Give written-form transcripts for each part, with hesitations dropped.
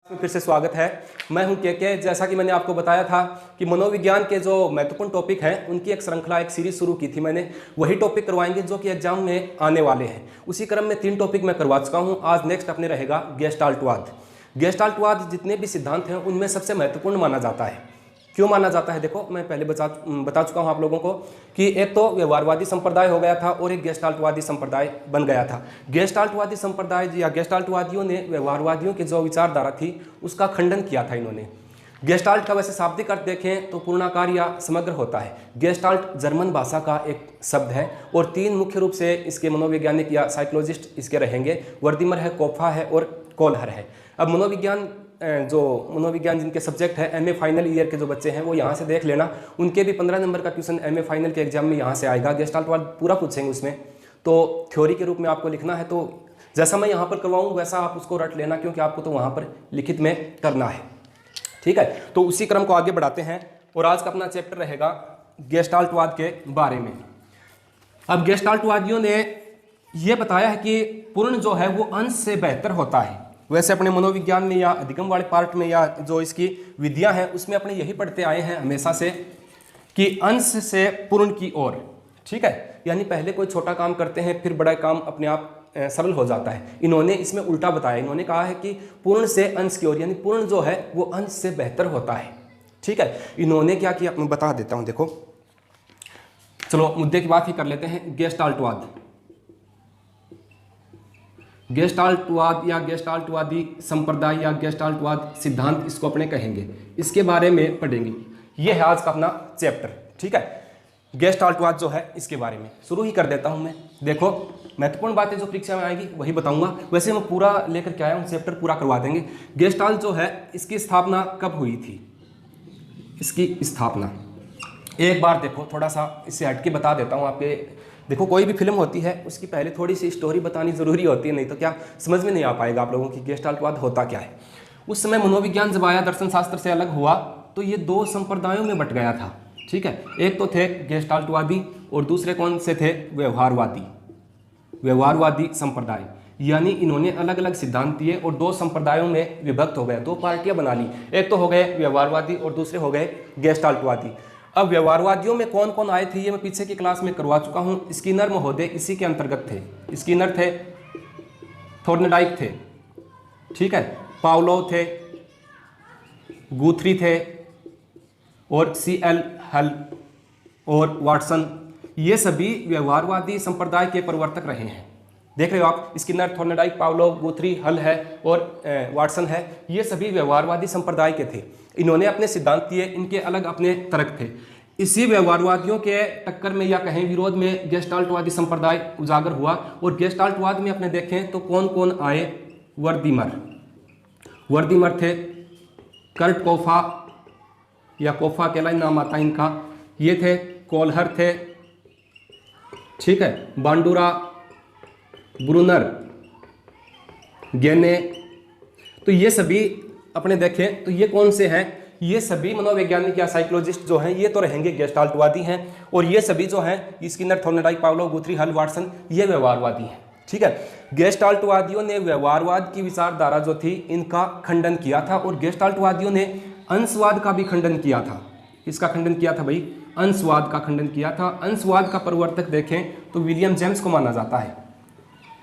फिर से स्वागत है। मैं हूं के। जैसा कि मैंने आपको बताया था कि मनोविज्ञान के जो महत्वपूर्ण टॉपिक हैं उनकी एक श्रृंखला, एक सीरीज शुरू की थी मैंने। वही टॉपिक करवाएंगे जो कि एग्जाम में आने वाले हैं। उसी क्रम में 3 टॉपिक मैं करवा चुका हूं। आज नेक्स्ट अपने रहेगा गेस्टाल्टवाद। गेस्टाल्टवाद जितने भी सिद्धांत हैं उनमें सबसे महत्वपूर्ण माना जाता है। क्यों माना जाता है? देखो, मैं पहले बता चुका हूं आप लोगों को कि एक तो व्यवहारवादी संप्रदाय हो गया था और एक गेस्टाल्टवादी संप्रदाय बन गया था। गेस्टाल्टवादी संप्रदाय या गेस्टाल्टवादियों ने व्यवहारवादियों की जो विचारधारा थी उसका खंडन किया था इन्होंने। गेस्टाल्ट का वैसे शाब्दिक अर्थ देखें तो पूर्णाकार या समग्र होता है। गेस्टाल्ट जर्मन भाषा का एक शब्द है और 3 मुख्य रूप से इसके मनोवैज्ञानिक या साइकोलॉजिस्ट इसके रहेंगे। वर्दीमर है, कोफा है और कोलहर है। अब मनोविज्ञान जिनके सब्जेक्ट है एमए फाइनल ईयर के जो बच्चे हैं वो यहाँ से देख लेना, उनके भी 15 नंबर का क्वेश्चन एमए फाइनल के एग्जाम में यहाँ से आएगा। गेस्टाल्टवाद पूरा पूछेंगे उसमें, तो थ्योरी के रूप में आपको लिखना है। तो जैसा मैं यहाँ पर करवाऊँ वैसा आप उसको रट लेना, क्योंकि आपको तो वहाँ पर लिखित में करना है। ठीक है, तो उसी क्रम को आगे बढ़ाते हैं और आज का अपना चैप्टर रहेगा गेस्टाल्टवाद के बारे में। अब गेस्टाल्टवादियों ने यह बताया है कि पूर्ण जो है वो अंश से बेहतर होता है। वैसे अपने मनोविज्ञान में या अधिगम वाले पार्ट में या जो इसकी विधियां हैं उसमें अपने यही पढ़ते आए हैं हमेशा से कि अंश से पूर्ण की ओर। ठीक है, यानी पहले कोई छोटा काम करते हैं फिर बड़ा काम अपने आप सरल हो जाता है। इन्होंने इसमें उल्टा बताया। इन्होंने कहा है कि पूर्ण से अंश की ओर, यानी पूर्ण जो है वो अंश से बेहतर होता है। ठीक है, इन्होंने क्या किया मैं बता देता हूं। देखो, चलो मुद्दे की बात ही कर लेते हैं। गेस्टाल्टवाद, गेस्टाल्टवाद या गेस्टाल्टवादी संप्रदाय या गेस्टाल्टवाद सिद्धांत इसको अपने कहेंगे। इसके बारे में पढ़ेंगे। यह है आज का अपना चैप्टर। ठीक है, गेस्टाल्टवाद जो है इसके बारे में शुरू ही कर देता हूं मैं। देखो, महत्वपूर्ण बातें जो परीक्षा में आएगी वही बताऊंगा। वैसे मैं पूरा लेकर के आया हूं, चैप्टर पूरा करवा देंगे। गेस्टाल्ट जो है इसकी स्थापना कब हुई थी? इसकी स्थापना एक बार देखो, थोड़ा सा इससे हटके बता देता हूं आपके। देखो, कोई भी फिल्म होती है उसकी पहले थोड़ी सी स्टोरी बतानी जरूरी होती है, नहीं तो क्या समझ में नहीं आ पाएगा आप लोगों की गेस्टाल्टवाद होता क्या है। उस समय मनोविज्ञान जब आया, दर्शन शास्त्र से अलग हुआ, तो ये 2 संप्रदायों में बट गया था। ठीक है, एक तो थे गेस्टाल्टवादी और दूसरे कौन से थे? व्यवहारवादी संप्रदाय। यानी इन्होंने अलग अलग सिद्धांत दिए और 2 संप्रदायों में विभक्त हो गए, 2 पार्टियां बना ली। एक तो हो गए व्यवहारवादी और दूसरे हो गए गेस्टाल्टवादी। अब व्यवहारवादियों में कौन कौन आए थे ये मैं पीछे की क्लास में करवा चुका हूं। स्किनर महोदय इसी के अंतर्गत थे। स्किनर थे, थॉर्नडाइक थे, ठीक है, पावलोव थे, गुथरी थे और CL हल और वाटसन। ये सभी व्यवहारवादी संप्रदाय के प्रवर्तक रहे हैं। देख रहे हो आप, स्किनर, थॉर्नडाइक, पावलोव, गुथरी, हल है और वाटसन है। ये सभी व्यवहारवादी संप्रदाय के थे। इन्होंने अपने सिद्धांत दिए, इनके अलग अपने तर्क थे। इसी व्यवहारवादियों के टक्कर में या कहें विरोध में गेस्टाल्टवादी संप्रदाय उजागर हुआ। और गेस्टाल्टवाद में अपने देखें तो कौन कौन आए? वर्दीमर थे, कर्ट कोफा या कोफा केलाई नाम आता इनका, ये थे। कोलहर थे, ठीक है, बांडुरा, ब्रूनर, गेने। तो ये सभी अपने देखें तो ये कौन से हैं? ये सभी मनोवैज्ञानिक या साइकोलॉजिस्ट जो हैं ये तो रहेंगे गेस्टाल्टवादी हैं। और ये सभी जो हैं स्किनर, थॉर्नडाइक, पावलोव, गुथरी, हल, वाटसन, ये व्यवहारवादी हैं। ठीक है, गेस्टाल्टवादियों ने व्यवहारवाद की विचारधारा जो थी इनका खंडन किया था और गेस्टाल्टवादियों ने अंशवाद का भी खंडन किया था। इसका खंडन किया था भाई, अंशवाद का खंडन किया था। अंशवाद का प्रवर्तक देखें तो विलियम जेम्स को माना जाता है।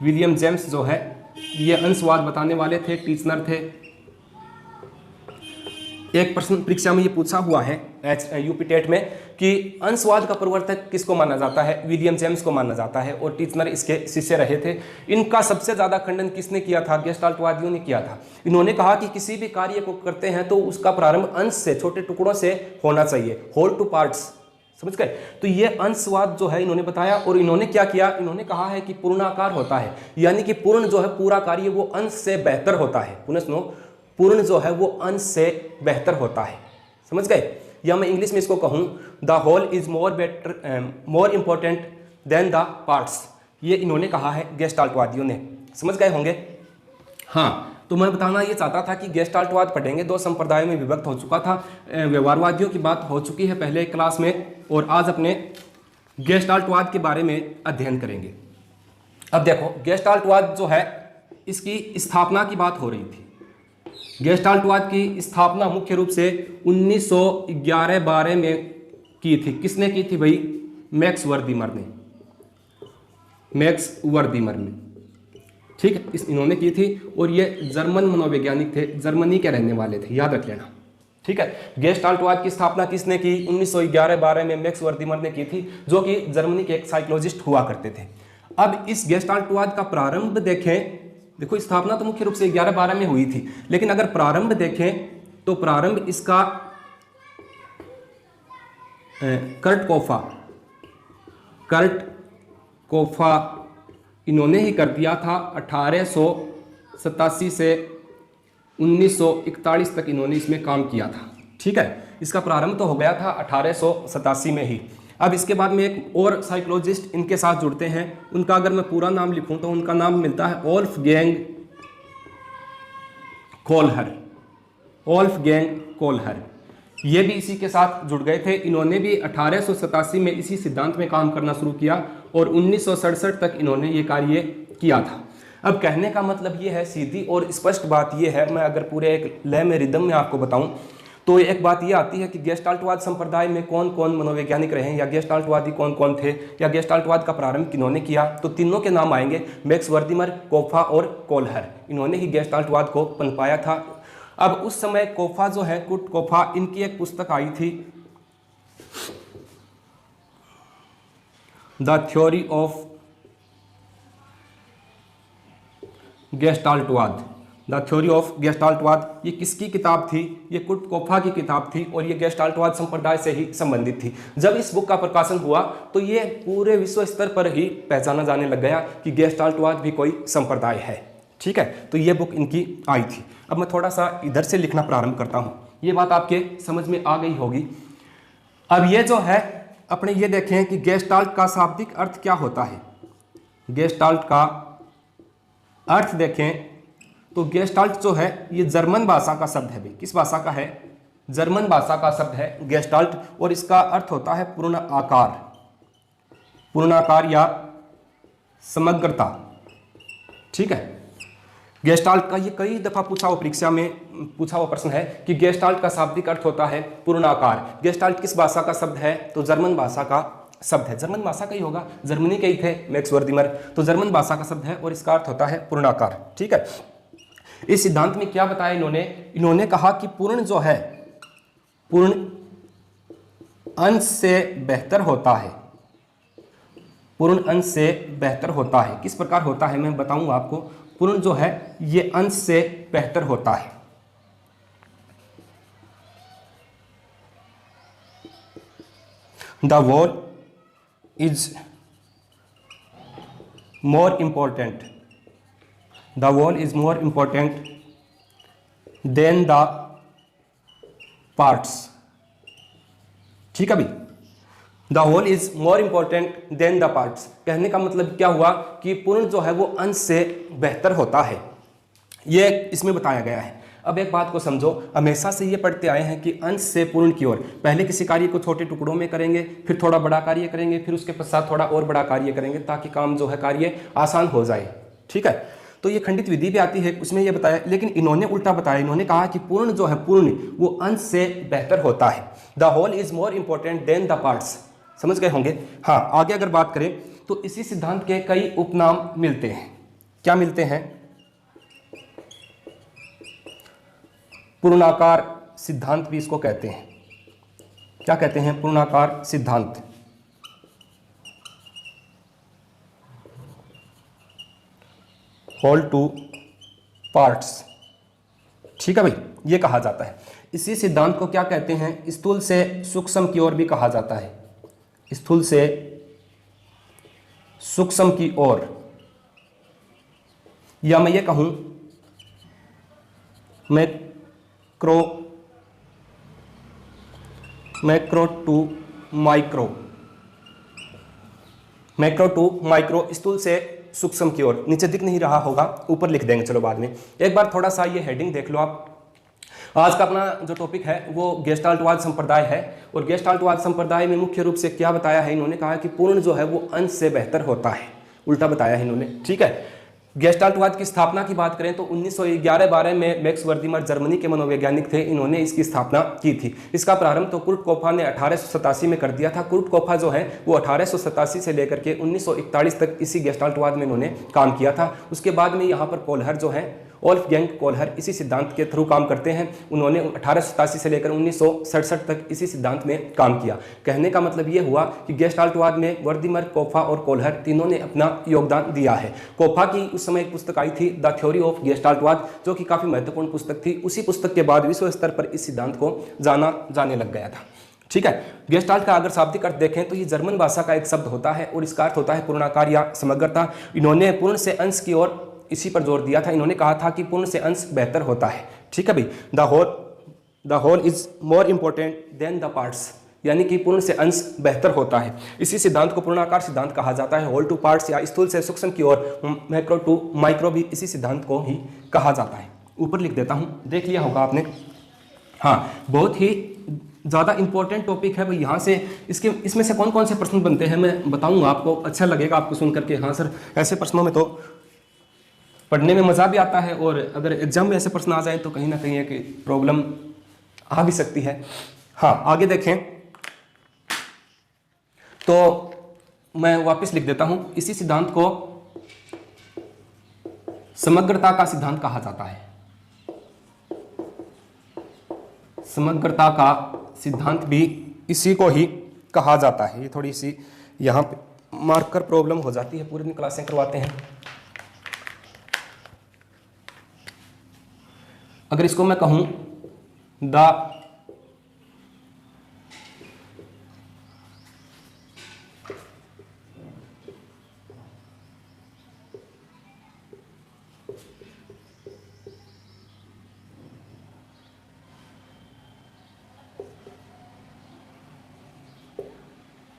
विलियम जेम्स जो है ये अंशवाद बताने वाले थे, टीचनर थे। एक प्रश्न परीक्षा में ये पूछा हुआ है यूपी टेट में कि अंशवाद का प्रवर्तक किसको माना जाता है? विलियम जेम्स को माना जाता है और टीचनर इसके शिष्य रहे थे। इनका सबसे ज्यादा खंडन किसने किया था? गेस्टाल्टवादियों ने किया था। इन्होंने कहा कि किसी भी कार्य को करते हैं तो उसका प्रारंभ अंश से, छोटे टुकड़ों से होना चाहिए, होल टू पार्ट्स। समझ गए? तो ये अंशवाद जो है इन्होंने बताया। और इन्होंने क्या किया? इन्होंने कहा है कि पूर्णाकार होता है, यानी कि पूर्ण जो है पूरा कार्य वो अंश से बेहतर होता है। पुनः सुनो, पूर्ण जो है वो अंश से बेहतर होता है। समझ गए? या मैं इंग्लिश में इसको कहूं, the whole is more important than the parts. ये इन्होंने कहा है गेस्टाल्टवादियों ने। समझ गए होंगे? हाँ, तो मैं बताना ये चाहता था कि गेस्टाल्टवाद पढ़ेंगे, 2 संप्रदायों में विभक्त हो चुका था। व्यवहारवादियों की बात हो चुकी है पहले क्लास में और आज अपने गेस्टाल्टवाद के बारे में अध्ययन करेंगे। अब देखो, गेस्टाल्टवाद जो है इसकी स्थापना की बात हो रही थी। गेस्टाल्टवाद की स्थापना मुख्य रूप से 1911-12 में की थी। किसने की थी भाई? मैक्स वर्दीमर ने, मैक्स वर्दीमर ने, ठीक है, इन्होंने की थी। और ये जर्मन मनोवैज्ञानिक थे, जर्मनी के रहने वाले थे, याद रख लेना, ठीक है। गेस्टाल्टवाद की स्थापना किसने की? 1911-12 में मैक्स वर्दीमर ने की थी, जो कि जर्मनी के एक साइकोलॉजिस्ट हुआ करते थे। अब इस गेस्टाल्टवाद का प्रारंभ देखें, देखो स्थापना तो मुख्य रूप से 11-12 में हुई थी, लेकिन अगर प्रारंभ देखें तो प्रारंभ इसका कर्ट कोफा इन्होंने ही कर दिया था। 1887 से 1941 तक इन्होंने इसमें काम किया था, ठीक है। इसका प्रारंभ तो हो गया था 1887 में ही। अब इसके बाद में एक और साइकोलॉजिस्ट इनके साथ जुड़ते हैं, उनका अगर मैं पूरा नाम लिखूं तो उनका नाम मिलता है वोल्फगैंग कोहलर। ये भी इसी के साथ जुड़ गए थे। इन्होंने भी 1887 में इसी सिद्धांत में काम करना शुरू किया और 1967 तक इन्होंने ये कार्य किया था। अब कहने का मतलब ये है, सीधी और स्पष्ट बात ये है, मैं अगर पूरे एक लय में रिदम में आपको बताऊं तो एक बात ये आती है कि गेस्टाल्टवाद संप्रदाय में कौन कौन मनोवैज्ञानिक रहे हैं, या गेस्टाल्टवादी कौन कौन थे, या गेस्टाल्टवाद का प्रारंभ किन्होंने किया, तो तीनों के नाम आएंगे, मैक्स वर्दीमर, कोफा और कोहलर। इन्होंने ही गेस्टाल्टवाद को पनपाया था। अब उस समय कोफा जो है, कुर्ट कोफा, इनकी एक पुस्तक आई थी, द थ्योरी ऑफ गेस्टाल्टवाद। द थ्योरी ऑफ गेस्टाल्टवाद ये किसकी किताब थी? ये कुर्ट कोफा की किताब थी और ये गेस्टाल्टवाद संप्रदाय से ही संबंधित थी। जब इस बुक का प्रकाशन हुआ तो ये पूरे विश्व स्तर पर ही पहचाना जाने लग गया कि गेस्टाल्टवाद भी कोई संप्रदाय है, ठीक है। तो ये बुक इनकी आई थी। अब मैं थोड़ा सा इधर से लिखना प्रारंभ करता हूँ, ये बात आपके समझ में आ गई होगी। अब ये जो है अपने ये देखें कि गेस्टाल्ट का शाब्दिक अर्थ क्या होता है। गेस्टाल्ट का अर्थ देखें तो गेस्टाल्ट जो है ये जर्मन भाषा का शब्द है भाई। किस भाषा का है? जर्मन भाषा का शब्द है गेस्टाल्ट, और इसका अर्थ होता है पूर्ण आकार या समग्रता, ठीक है। गेस्टाल्ट का ये कई दफा पूछा हुआ, परीक्षा में पूछा हुआ प्रश्न है कि गेस्टाल्ट का शाब्दिक अर्थ होता है पूर्ण आकार। गेस्टाल्ट किस भाषा का शब्द है? तो जर्मन भाषा का शब्द है, जर्मन भाषा का ही होगा, जर्मनी के ही थे मैक्स वर्दीमर, तो जर्मन भाषा का शब्द है और इसका अर्थ होता है पूर्णाकार, ठीक है। इस सिद्धांत में क्या बताया इन्होंने कहा कि पूर्ण जो है पूर्ण अंश से बेहतर होता है, पूर्ण अंश से बेहतर होता है। किस प्रकार होता है मैं बताऊंगा आपको। पूर्ण जो है ये अंश से बेहतर होता है। The wall is more important, the wall is more important than the parts, ठीक है भाई। The whole is more important than the parts. कहने का मतलब क्या हुआ कि पूर्ण जो है वो अंश से बेहतर होता है, ये इसमें बताया गया है। अब एक बात को समझो, हमेशा से ये पढ़ते आए हैं कि अंश से पूर्ण की ओर, पहले किसी कार्य को छोटे टुकड़ों में करेंगे, फिर थोड़ा बड़ा कार्य करेंगे, फिर उसके पश्चात थोड़ा और बड़ा कार्य करेंगे, ताकि काम जो है कार्य आसान हो जाए, ठीक है। तो ये खंडित विधि भी आती है, उसमें ये बताया, लेकिन इन्होंने उल्टा बताया। इन्होंने कहा कि पूर्ण जो है पूर्ण वो अंश से बेहतर होता है। The whole is more important than the parts. समझ गए होंगे। हाँ, आगे अगर बात करें तो इसी सिद्धांत के कई उपनाम मिलते हैं। क्या मिलते हैं? पूर्णाकार सिद्धांत भी इसको कहते हैं। क्या कहते हैं? पूर्णाकार सिद्धांत। होल टू पार्ट्स, ठीक है भाई, ये कहा जाता है। इसी सिद्धांत को क्या कहते हैं? स्थूल से सूक्ष्म की ओर भी कहा जाता है। स्थूल से सूक्ष्म की ओर, या मैं ये कहूं macro to micro, macro to micro, स्थूल से सूक्ष्म की ओर। नीचे दिख नहीं रहा होगा, ऊपर लिख देंगे, चलो बाद में। एक बार थोड़ा सा ये हेडिंग देख लो आप। आज का अपना जो टॉपिक है वो गेस्टाल्टवाद संप्रदाय है, और गेस्टाल्टवाद संप्रदाय में मुख्य रूप से क्या बताया है? इन्होंने कहा कि पूर्ण जो है वो अंश से बेहतर होता है, उल्टा बताया है इन्होंने, ठीक है। गेस्टाल्टवाद की स्थापना की बात करें तो 1911-12 में मैक्स वर्दीमर जर्मनी के मनोवैज्ञानिक थे, इन्होंने इसकी स्थापना की थी। इसका प्रारंभ तो कुर्ट कोफा ने 1887 में कर दिया था। कुर्ट कोफा जो है वो 1887 से लेकर के 1941 तक इसी गेस्टाल्टवाद में इन्होंने काम किया था। उसके बाद में यहाँ पर कोलहर जो है, वोल्फगैंग कोलहर, इसी सिद्धांत के थ्रू काम करते हैं। उन्होंने 1887 से लेकर 1967 तक इसी सिद्धांत में काम किया। कहने का मतलब ये हुआ कि गेस्टाल्टवाद में वर्दीमर, कोफा और कोलहर तीनों ने अपना योगदान दिया है। कोफा की उस समय एक पुस्तक आई थी द थ्योरी ऑफ गेस्टाल्टवाद, जो कि काफ़ी महत्वपूर्ण पुस्तक थी। उसी पुस्तक के बाद विश्व स्तर पर इस सिद्धांत को जाना जाने लग गया था। ठीक है, गेस्टाल्ट का अगर शाब्दिक अर्थ देखें तो ये जर्मन भाषा का एक शब्द होता है और इसका अर्थ होता है पूर्णाकार या समग्रता। इन्होंने पूर्ण से अंश की ओर इसी पर जोर दिया था। इन्होंने कहा था कि पूर्ण से अंश बेहतर होता है। ठीक है भाई, the whole is more important than the parts, यानी कि पूर्ण से अंश बेहतर होता है। इसी सिद्धांत को पूर्णाकार सिद्धांत कहा जाता है। होल टू पार्ट्स या स्थूल से सूक्ष्म की ओर, मैक्रो टू माइक्रो भी इसी सिद्धांत को ही कहा जाता है। ऊपर लिख देता हूँ, देख लिया होगा आपने। हाँ, बहुत ही ज़्यादा इंपॉर्टेंट टॉपिक है भाई। यहाँ से इसमें से कौन कौन से प्रश्न बनते हैं मैं बताऊँगा आपको, अच्छा लगेगा आपको सुन करके। हाँ सर, ऐसे प्रश्नों में तो पढ़ने में मज़ा भी आता है, और अगर एग्जाम में ऐसे प्रश्न आ जाए तो कहीं ना कहीं एक प्रॉब्लम आ भी सकती है। हाँ, आगे देखें तो मैं वापस लिख देता हूं, इसी सिद्धांत को समग्रता का सिद्धांत कहा जाता है। समग्रता का सिद्धांत भी इसी को ही कहा जाता है। ये थोड़ी सी यहाँ पे मार्कर प्रॉब्लम हो जाती है, पूरी दिन क्लासें करवाते हैं। अगर इसको मैं कहूं द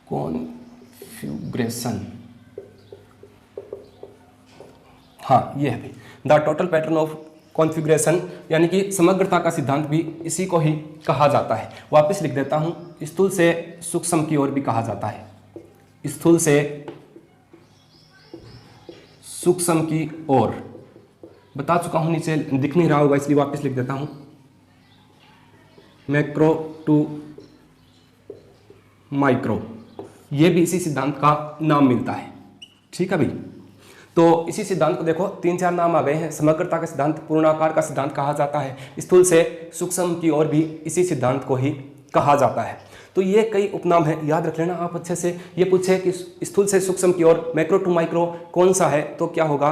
कॉन्फ़िगरेशन, हाँ ये है the total pattern of configuration, यानी कि समग्रता का सिद्धांत भी इसी को ही कहा जाता है। वापस लिख देता हूं, स्थूल से सूक्ष्म की ओर भी कहा जाता है। स्थूल से सूक्ष्म की ओर बता चुका हूं, नीचे दिख नहीं रहा होगा इसलिए वापस लिख देता हूं। मैक्रो टू माइक्रो, ये भी इसी सिद्धांत का नाम मिलता है। ठीक है भाई, तो इसी सिद्धांत को देखो 3-4 नाम आ गए हैं। समग्रता का सिद्धांत, पूर्णाकार का सिद्धांत कहा जाता है, स्थूल से सूक्ष्म की ओर भी इसी सिद्धांत को ही कहा जाता है। तो ये कई उपनाम है, याद रख लेना आप अच्छे से। ये पूछे कि स्थूल से सूक्ष्म की ओर, मैक्रो टू माइक्रो कौन सा है, तो क्या होगा,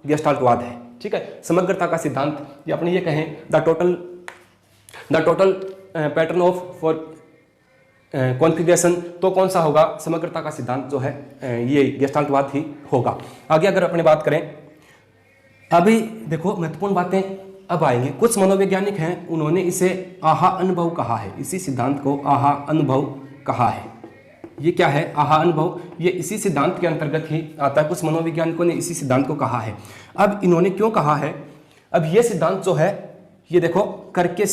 गेस्टाल्टवाद है। ठीक है, समग्रता का सिद्धांत या अपने ये कहें the total pattern of for configuration, तो कौन सा होगा, समग्रता का सिद्धांत जो है ये गेस्टाल्टवाद ही होगा। आगे अगर अपने बात करें, अभी देखो महत्वपूर्ण बातें अब आएंगे। कुछ मनोवैज्ञानिक हैं, उन्होंने इसे आहा अनुभव कहा है। इसी सिद्धांत को आहा अनुभव कहा है। ये क्या है आहा अनुभव, ये इसी सिद्धांत के अंतर्गत ही आता है। कुछ मनोवैज्ञानिकों ने इसी सिद्धांत को कहा है। अब इन्होंने क्यों कहा है, अब ये सिद्धांत जो है ये देखो, करके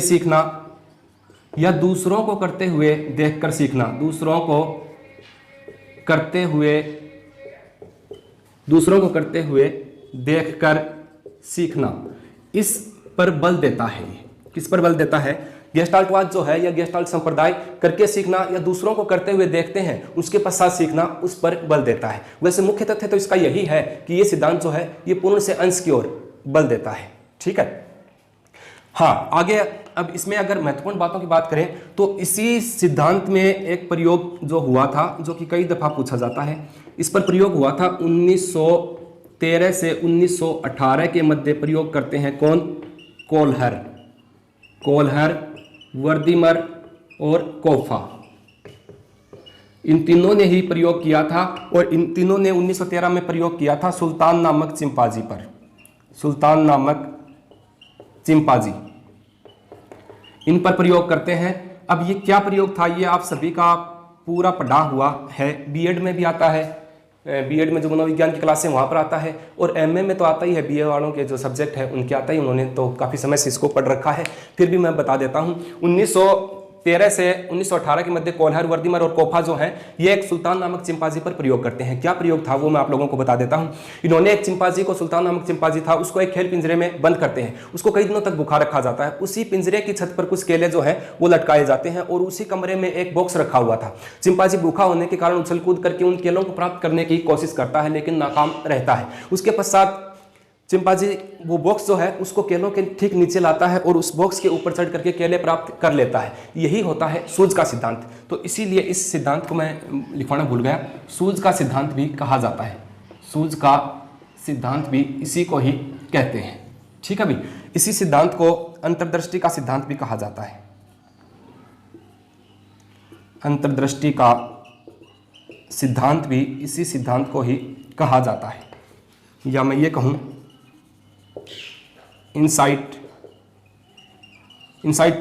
सीखना या दूसरों को करते हुए देखकर सीखना, दूसरों को करते हुए देखकर सीखना, इस पर बल देता है। किस पर बल देता है, गेस्टाल्टवाद जो है या गेस्टाल्ट संप्रदाय करके सीखना या दूसरों को करते हुए देखते हैं उसके पश्चात सीखना, उस पर बल देता है। वैसे मुख्य तथ्य तो इसका यही है कि ये सिद्धांत जो है ये पूर्ण से अंश की ओर बल देता है। ठीक है, हाँ आगे अब इसमें अगर महत्वपूर्ण बातों की बात करें तो इसी सिद्धांत में एक प्रयोग जो हुआ था, जो कि कई दफा पूछा जाता है। इस पर प्रयोग हुआ था 1913 से 1918 के मध्य प्रयोग करते हैं कौन, कोलहर, वर्दीमर और कोफा। इन तीनों ने ही प्रयोग किया था, और इन तीनों ने 1913 में प्रयोग किया था सुल्तान नामक चिंपांजी पर। सुल्तान नामक चिंपांजी, इन पर प्रयोग करते हैं। अब ये क्या प्रयोग था, ये आप सभी का पूरा पढ़ा हुआ है, बीएड में भी आता है। बीएड में जो मनोविज्ञान की क्लास है वहाँ पर आता है, और एमए में तो आता ही है, बीए वालों के जो सब्जेक्ट है उनके आता ही, उन्होंने तो काफ़ी समय से इसको पढ़ रखा है। फिर भी मैं बता देता हूँ, 1913 से 1918 के मध्य कोल्हर, वर्दीमर और कोफा जो हैं ये एक सुल्तान नामक चिंपांजी पर प्रयोग करते हैं। क्या प्रयोग था वो मैं आप लोगों को बता देता हूं। इन्होंने एक चिंपांजी को, सुल्तान नामक चिंपांजी था, उसको एक खेल पिंजरे में बंद करते हैं। उसको कई दिनों तक भूखा रखा जाता है। उसी पिंजरे की छत पर कुछ केले जो है वो लटकाए जाते हैं और उसी कमरे में एक बॉक्स रखा हुआ था। चिंपांजी भूखा होने के कारण उछल कूद करके उन केलों को प्राप्त करने की कोशिश करता है लेकिन नाकाम रहता है। उसके पश्चात चिंपांजी वो बॉक्स जो है उसको केलों के ठीक नीचे लाता है और उस बॉक्स के ऊपर चढ़ करके केले प्राप्त कर लेता है। यही होता है सूझ का सिद्धांत। तो इसीलिए इस सिद्धांत को मैं लिखवाना भूल गया, सूझ का सिद्धांत भी कहा जाता है। सूझ का सिद्धांत भी इसी को ही कहते हैं। ठीक है भाई, इसी सिद्धांत को अंतर्दृष्टि का सिद्धांत भी कहा जाता है। अंतर्दृष्टि का सिद्धांत भी इसी सिद्धांत को ही कहा जाता है, या मैं ये कहूं इनसाइट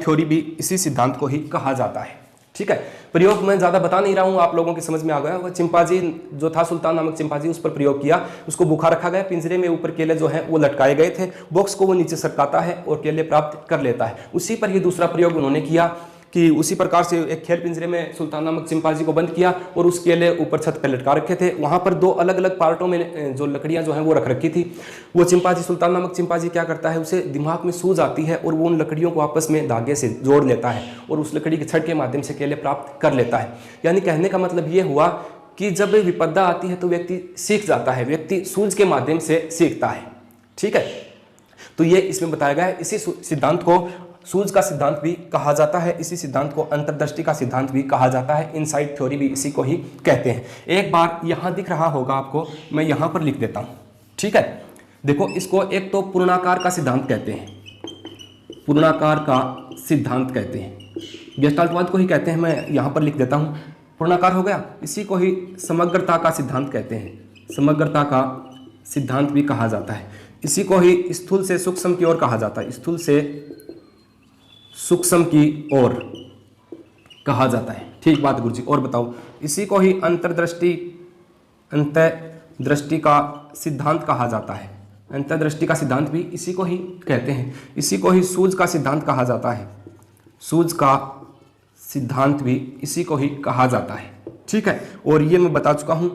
थ्योरी भी इसी सिद्धांत को ही कहा जाता है। ठीक है, प्रयोग मैं ज़्यादा बता नहीं रहा हूँ, आप लोगों की समझ में आ गया। वो चिंपांजी जो था, सुल्तान नामक चिंपांजी, उस पर प्रयोग किया। उसको भूखा रखा गया, पिंजरे में ऊपर केले जो हैं वो लटकाए गए थे। बॉक्स को वो नीचे सरकाता है और केले प्राप्त कर लेता है। उसी पर ही दूसरा प्रयोग उन्होंने किया कि उसी प्रकार से एक खेल पिंजरे में सुल्तान नामक चिंपांजी को बंद किया और उस केले ऊपर छत पर लटका रखे थे। वहाँ पर दो अलग अलग पार्टों में जो लकड़ियाँ जो हैं वो रख रखी थी। वो चिंपांजी, सुल्तान नामक चिंपांजी क्या करता है, उसे दिमाग में सूझ आती है और वो उन लकड़ियों को आपस में धागे से जोड़ लेता है और उस लकड़ी के छड़ के माध्यम से केले प्राप्त कर लेता है। यानी कहने का मतलब ये हुआ कि जब विपदा आती है तो व्यक्ति सीख जाता है, व्यक्ति सूझ के माध्यम से सीखता है। ठीक है, तो ये इसमें बताया गया है। इसी सिद्धांत को सूझ का सिद्धांत भी कहा जाता है, इसी सिद्धांत को अंतर्दृष्टि का सिद्धांत भी कहा जाता है। इनसाइट थ्योरी भी इसी को ही कहते हैं। एक बार यहाँ दिख रहा होगा आपको, मैं यहाँ पर लिख देता हूँ। ठीक है, देखो इसको एक तो पूर्णाकार का सिद्धांत कहते हैं, पूर्णाकार का सिद्धांत कहते हैं, गेस्टाल्टवाद को ही कहते हैं। मैं यहाँ पर लिख देता हूँ, पूर्णाकार हो गया। इसी को ही समग्रता का सिद्धांत कहते हैं, समग्रता का सिद्धांत भी कहा जाता है। इसी को ही स्थूल से सूक्ष्म की ओर कहा जाता है, स्थूल से सूक्ष्म की ओर कहा जाता है। ठीक बात गुरुजी, और बताओ। इसी को ही अंतर्दृष्टि का सिद्धांत कहा जाता है। अंतर्दृष्टि का सिद्धांत भी इसी को ही कहते हैं। इसी को ही सूझ का सिद्धांत कहा जाता है, सूझ का सिद्धांत भी इसी को ही कहा जाता है। ठीक है, और ये मैं बता चुका हूँ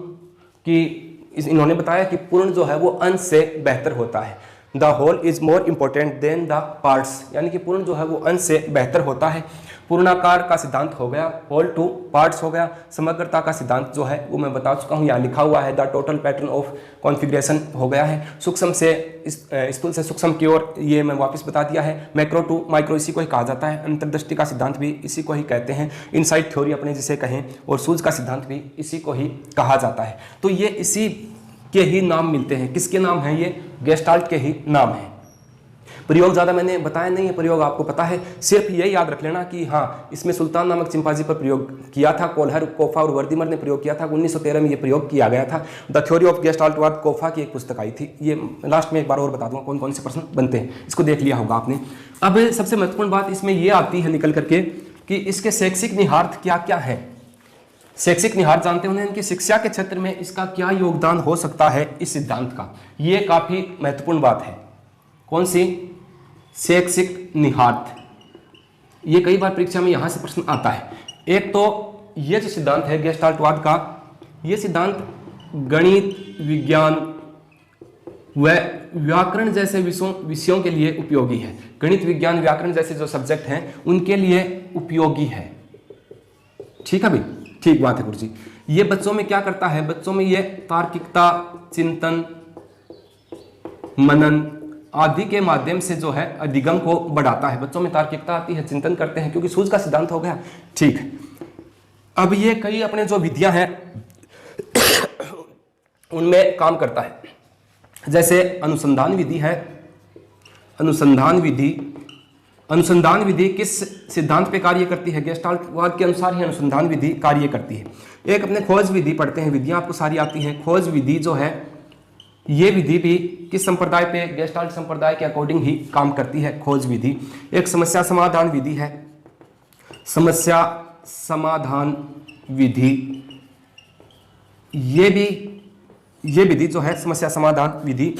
कि इन्होंने बताया कि पूर्ण जो है वो अंश से बेहतर होता है। The whole is more important than the parts, यानी कि पूर्ण जो है वो अंश से बेहतर होता है। पूर्णाकार का सिद्धांत हो गया, होल टू पार्ट्स हो गया। समग्रता का सिद्धांत जो है वो मैं बता चुका हूँ, यहाँ लिखा हुआ है, the total pattern of configuration हो गया है। सूक्ष्म से स्थूल से सूक्ष्म की ओर, ये मैं वापस बता दिया है। मैक्रो टू माइक्रो इसी को ही कहा जाता है। अंतर्दृष्टि का सिद्धांत भी इसी को ही कहते हैं। इनसाइट थ्योरी अपने जिसे कहें, और सूझ का सिद्धांत भी इसी को ही कहा जाता है। तो ये इसी के ही नाम मिलते हैं। किसके नाम हैं ये? गेस्टाल्ट के ही नाम है। प्रयोग ज़्यादा मैंने बताया नहीं है, प्रयोग आपको पता है। सिर्फ ये याद रख लेना कि हाँ, इसमें सुल्तान नामक चिंपांजी पर प्रयोग किया था। कोल्हर, कोफा और वर्दीमर ने प्रयोग किया था। 1913 में ये प्रयोग किया गया था। द थ्योरी ऑफ गेस्टाल्टवाद कोफा की एक पुस्तक आई थी। ये लास्ट में एक बार और बता दूंगा कौन कौन से प्रश्न बनते हैं, इसको देख लिया होगा आपने। अब सबसे महत्वपूर्ण बात इसमें ये आती है निकल करके कि इसके शैक्षिक निहितार्थ क्या क्या है। शैक्षिक निहितार्थ जानते होंगे, इनकी शिक्षा के क्षेत्र में इसका क्या योगदान हो सकता है इस सिद्धांत का। ये काफ़ी महत्वपूर्ण बात है। कौन सी? शैक्षिक निहितार्थ। ये कई बार परीक्षा में यहाँ से प्रश्न आता है। एक तो ये जो सिद्धांत है गेस्टाल्टवाद का, ये सिद्धांत गणित, विज्ञान व व्याकरण जैसे विषयों के लिए उपयोगी है। गणित, विज्ञान, व्याकरण जैसे जो सब्जेक्ट हैं उनके लिए उपयोगी है। ठीक है भाई, ठीक बात है गुरुजी। ये बच्चों में क्या करता है? बच्चों में ये तार्किकता, चिंतन, मनन आदि के माध्यम से जो है अधिगम को बढ़ाता है। बच्चों में तार्किकता आती है, चिंतन करते हैं, क्योंकि सूझ का सिद्धांत हो गया। ठीक, अब ये कई अपने जो विधियां हैं उनमें काम करता है। जैसे अनुसंधान विधि है। अनुसंधान विधि किस सिद्धांत पे कार्य करती है? गेस्टाल्टवाद के अनुसार ही अनुसंधान विधि कार्य करती है। एक अपने खोज विधि पढ़ते हैं, विधियां आपको सारी आती हैं। खोज विधि जो है ये विधि भी किस संप्रदाय पे? गेस्टाल्ट संप्रदाय के अकॉर्डिंग ही काम करती है खोज विधि। एक समस्या समाधान विधि है। समस्या समाधान विधि, ये विधि जो है समस्या समाधान विधि,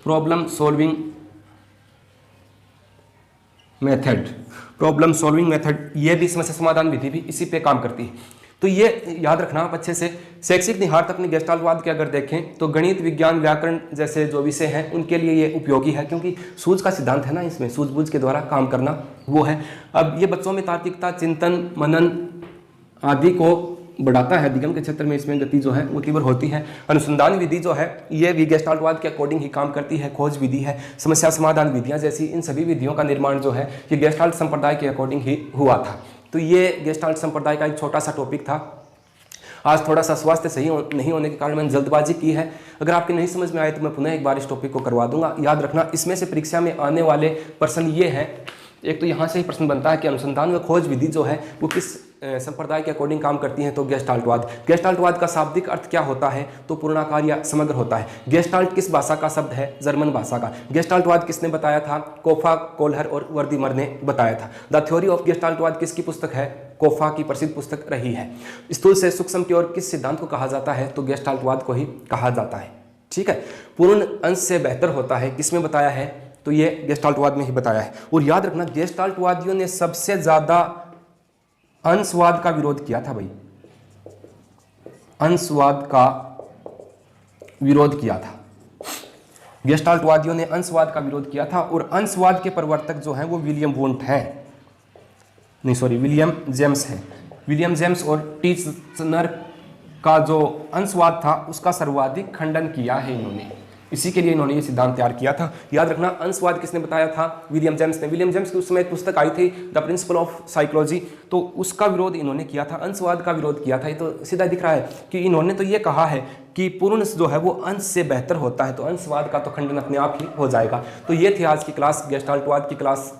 problem solving method, problem solving method, ये भी समस्या समाधान विधि भी इसी पे काम करती है। तो ये याद रखना आप अच्छे से। शैक्षिक निहितार्थ अपने गेस्टाल्टवाद के अगर देखें तो गणित, विज्ञान, व्याकरण जैसे जो विषय हैं उनके लिए ये उपयोगी है, क्योंकि सूझ का सिद्धांत है ना, इसमें सूझबूझ के द्वारा काम करना वो है। अब ये बच्चों में तार्किकता, चिंतन, मनन आदि को बढ़ाता है। अधिगम के क्षेत्र में इसमें गति जो है वो तीव्र होती है। अनुसंधान विधि जो है ये भी गेस्टाल्टवाद के अकॉर्डिंग ही काम करती है। खोज विधि है, समस्या समाधान विधियां जैसी इन सभी विधियों का निर्माण जो है ये गेस्टाल्ट संप्रदाय के अकॉर्डिंग ही हुआ था। तो ये गेस्टाल्ट संप्रदाय का एक छोटा सा टॉपिक था। आज थोड़ा सा स्वास्थ्य सही नहीं होने के कारण मैंने जल्दबाजी की है। अगर आपके नहीं समझ में आए तो मैं पुनः एक बार इस टॉपिक को करवा दूंगा। याद रखना इसमें से परीक्षा में आने वाले प्रश्न ये हैं, एक तो यहाँ से ही प्रश्न बनता है कि अनुसंधान व खोज विधि जो है वो किस संप्रदाय के अकॉर्डिंग काम करती हैं, तो गेस्टाल्टवाद। गेस्टाल्टवाद का शाब्दिक अर्थ क्या होता है, तो पूर्णाकार या समग्र होता है। गेस्टाल्ट किस भाषा का शब्द है, जर्मन भाषा का। गेस्टाल्टवाद किसने बताया था, कोफा, कोल्हर और वर्दीमर ने बताया था। द थ्योरी ऑफ गेस्टाल्टवाद किसकी पुस्तक है, कोफा की प्रसिद्ध पुस्तक रही है। स्थूल से सूक्ष्म की ओर किस सिद्धांत को कहा जाता है, तो गेस्टाल्टवाद को ही कहा जाता है। ठीक है, पूर्ण अंश से बेहतर होता है किसमें बताया है, तो ये गेस्टाल्टवाद में ही बताया है। और याद रखना गेस्टाल्टवादियों ने सबसे ज्यादा अंशवाद का विरोध किया था भाई, अंशवाद का विरोध किया था। गेस्टाल्टवादियों ने अंशवाद का विरोध किया था और अंशवाद के प्रवर्तक जो हैं वो विलियम वुंट है, नहीं सॉरी विलियम जेम्स है। विलियम जेम्स और टीचनर का जो अंशवाद था उसका सर्वाधिक खंडन किया है इन्होंने, इसी के लिए इन्होंने ये सिद्धांत तैयार किया था। याद रखना अंशवाद किसने बताया था, विलियम जेम्स ने। विलियम जेम्स की उस समय एक पुस्तक आई थी द प्रिंसिपल ऑफ साइकोलॉजी, तो उसका विरोध इन्होंने किया था, अंशवाद का विरोध किया था। ये तो सीधा दिख रहा है कि इन्होंने तो ये कहा है कि पूर्ण जो है वो अंश से बेहतर होता है, तो अंशवाद का तो खंडन अपने आप ही हो जाएगा। तो ये थी आज की क्लास, गेस्टाल्टवाद की क्लास।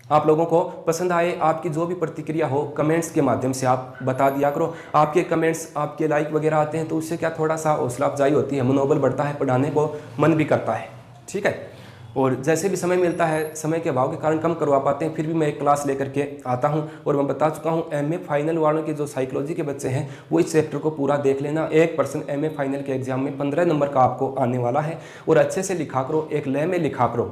आप लोगों को पसंद आए, आपकी जो भी प्रतिक्रिया हो कमेंट्स के माध्यम से आप बता दिया करो। आपके कमेंट्स, आपके लाइक वगैरह आते हैं तो उससे क्या थोड़ा सा हौसला अफजाई होती है, मनोबल बढ़ता है, पढ़ाने को मन भी करता है। ठीक है, और जैसे भी समय मिलता है, समय के अभाव के कारण कम करवा पाते हैं, फिर भी मैं एक क्लास लेकर के आता हूं। और मैं बता चुका हूं एमए फाइनल वालों के जो साइकोलॉजी के बच्चे हैं वो इस चैप्टर को पूरा देख लेना। 1% एमए फाइनल के एग्जाम में 15 नंबर का आपको आने वाला है। और अच्छे से लिखा करो, एक लय में लिखा करो।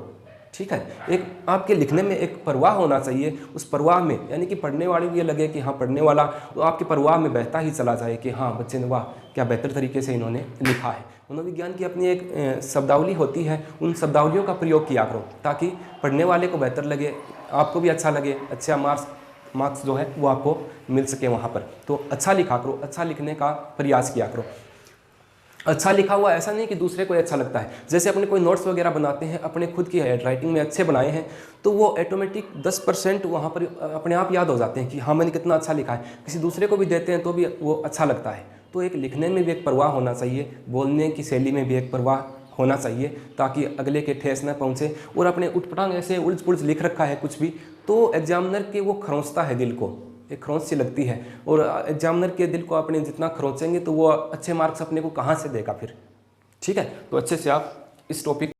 ठीक है, एक आपके लिखने में एक परवाह होना चाहिए। उस परवाह में यानी कि पढ़ने वाले को ये लगे कि हाँ पढ़ने वाला तो आपके परवाह में बहता ही चला जाए कि हाँ बच्चे ने वाह क्या बेहतर तरीके से इन्होंने लिखा है। मनोविज्ञान की अपनी एक शब्दावली होती है, उन शब्दावलियों का प्रयोग किया करो ताकि पढ़ने वाले को बेहतर लगे, आपको भी अच्छा लगे, अच्छा मार्क्स जो है वो आपको मिल सके वहाँ पर। तो अच्छा लिखा करो, अच्छा लिखने का प्रयास किया करो। अच्छा लिखा हुआ ऐसा नहीं कि दूसरे को अच्छा लगता है। जैसे अपने कोई नोट्स वगैरह बनाते हैं, अपने खुद की हैंड राइटिंग में अच्छे बनाए हैं तो वो ऑटोमेटिक 10% वहाँ पर अपने आप याद हो जाते हैं कि हाँ मैंने कितना अच्छा लिखा है। किसी दूसरे को भी देते हैं तो भी वो अच्छा लगता है। तो एक लिखने में भी एक परवाह होना चाहिए, बोलने की शैली में भी एक परवाह होना चाहिए ताकि अगले के ठेस न पहुँचे। और अपने उठपटांग ऐसे उलझ पुलझ लिख रखा है कुछ भी तो एग्जामिनर के वो खरोंचता है, दिल को एक खरोंच सी लगती है। और एग्जामिनर के दिल को अपने जितना खरोंचेंगे तो वो अच्छे मार्क्स अपने को कहाँ से देगा फिर। ठीक है, तो अच्छे से आप इस टॉपिक